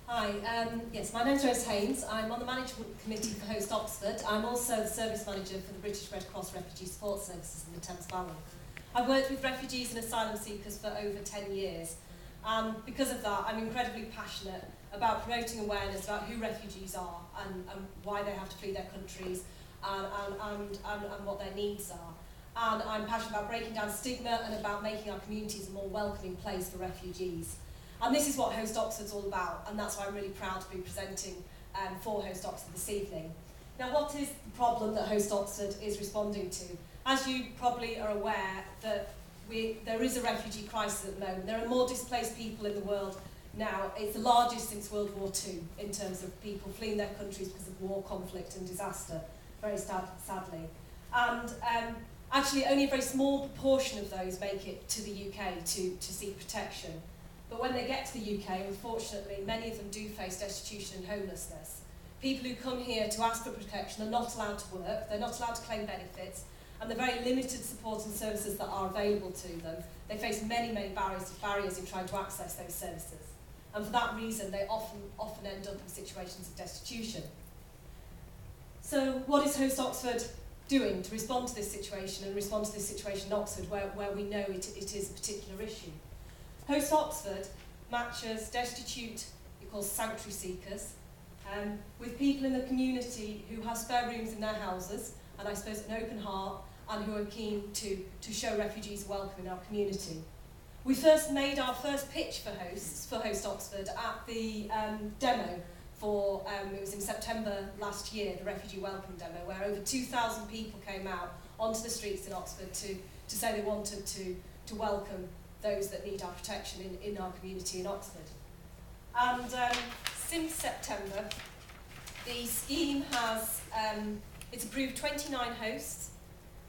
Hi, yes, my name's Rose Haynes. I'm on the management committee for Host Oxford. I'm also the service manager for the British Red Cross Refugee Support Services in the Thames Valley. I've worked with refugees and asylum seekers for over 10 years, and because of that I'm incredibly passionate about promoting awareness about who refugees are and why they have to flee their countries and what their needs are. And I'm passionate about breaking down stigma and about making our communities a more welcoming place for refugees. And this is what Host Oxford's all about, and that's why I'm really proud to be presenting for Host Oxford this evening. Now, what is the problem that Host Oxford is responding to? As you probably are aware, that there is a refugee crisis at the moment. There are more displaced people in the world now. It's the largest since World War II in terms of people fleeing their countries because of war, conflict and disaster, very sadly. And actually only a very small proportion of those make it to the UK to seek protection. But when they get to the UK, unfortunately, many of them do face destitution and homelessness. People who come here to ask for protection are not allowed to work, they're not allowed to claim benefits, and the very limited support and services that are available to them, they face many barriers in trying to access those services. And for that reason, they often end up in situations of destitution. So what is Host Oxford doing to respond to this situation and respond to this situation in Oxford where we know it is a particular issue? Host Oxford matches destitute, it calls sanctuary seekers, with people in the community who have spare rooms in their houses, and I suppose an open heart, and who are keen to show refugees welcome in our community. We first made our first pitch for Host Oxford at the demo for, it was in September last year, the Refugee Welcome Demo, where over 2,000 people came out onto the streets in Oxford to say they wanted to welcome those that need our protection in our community in Oxford. And since September, the scheme has, it's approved 29 hosts,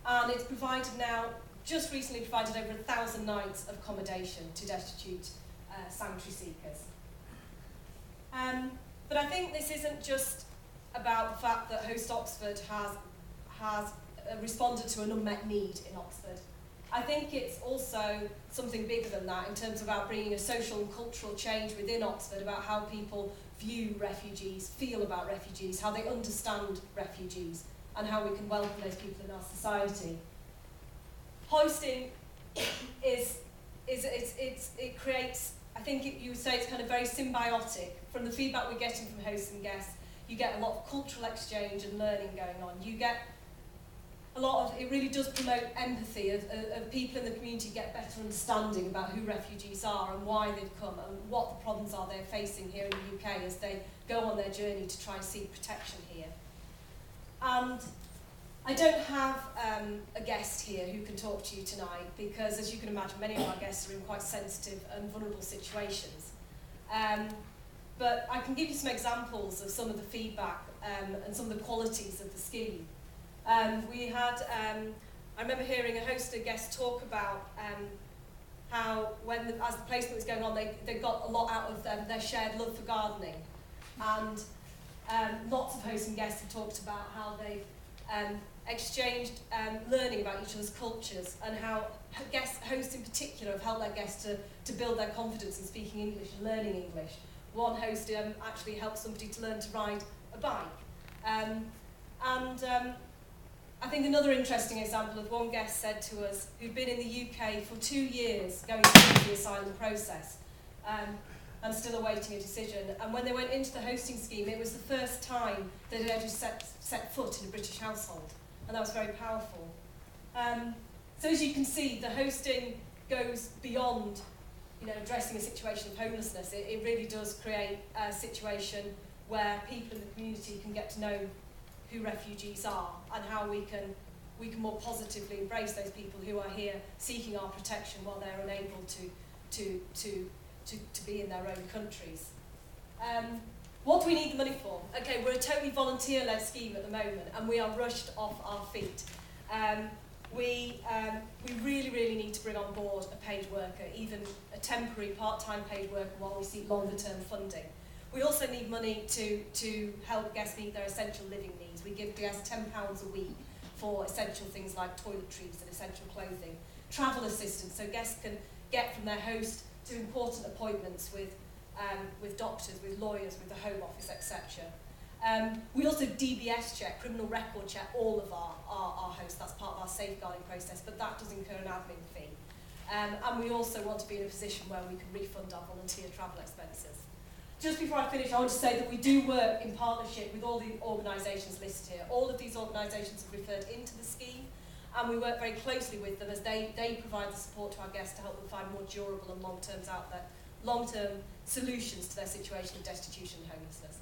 and it's provided now, just recently provided over 1,000 nights of accommodation to destitute sanctuary seekers. But I think this isn't just about the fact that Host Oxford has responded to an unmet need in Oxford. I think it's also something bigger than that in terms of about bringing a social and cultural change within Oxford about how people view refugees, feel about refugees, how they understand refugees, and how we can welcome those people in our society. Hosting it creates, I think you would say it's kind of very symbiotic. From the feedback we're getting from hosts and guests, you get a lot of cultural exchange and learning going on. You get a lot of, it really does promote empathy of people in the community get better understanding about who refugees are and why they've come and what the problems are they're facing here in the UK as they go on their journey to try and seek protection here. And I don't have a guest here who can talk to you tonight because, as you can imagine, many of our guests are in quite sensitive and vulnerable situations. But I can give you some examples of some of the feedback and some of the qualities of the scheme. We had, I remember hearing a host and guest talk about how as the placement was going on, they got a lot out of their shared love for gardening. And lots of hosts and guests have talked about how they've exchanged learning about each other's cultures and how hosts in particular have helped their guests to build their confidence in speaking English and learning English. One host actually helped somebody to learn to ride a bike. I think another interesting example of one guest said to us who'd been in the UK for 2 years going through the asylum process and still awaiting a decision. And when they went into the hosting scheme, it was the first time that they'd ever set foot in a British household. And that was very powerful. So as you can see, the hosting goes beyond addressing a situation of homelessness. It really does create a situation where people in the community can get to know who refugees are and how we can more positively embrace those people who are here seeking our protection while they're unable to be in their own countries. What do we need the money for? Okay, we're a totally volunteer-led scheme at the moment, and we are rushed off our feet. We really need to bring on board a paid worker, even a temporary part-time paid worker while we seek longer-term funding. We also need money to help guests meet their essential living needs. We give guests £10 a week for essential things like toiletries and essential clothing. Travel assistance, so guests can get from their host to important appointments with with doctors, with lawyers, with the Home Office, etc. We also DBS check, criminal record check, all of our hosts. That's part of our safeguarding process, but that does incur an admin fee. And we also want to be in a position where we can refund our volunteer travel expenses. Just before I finish, I want to say that we do work in partnership with all the organisations listed here. All of these organisations have referred into the scheme, and we work very closely with them as they provide the support to our guests to help them find more durable and long-term solutions to their situation of destitution and homelessness.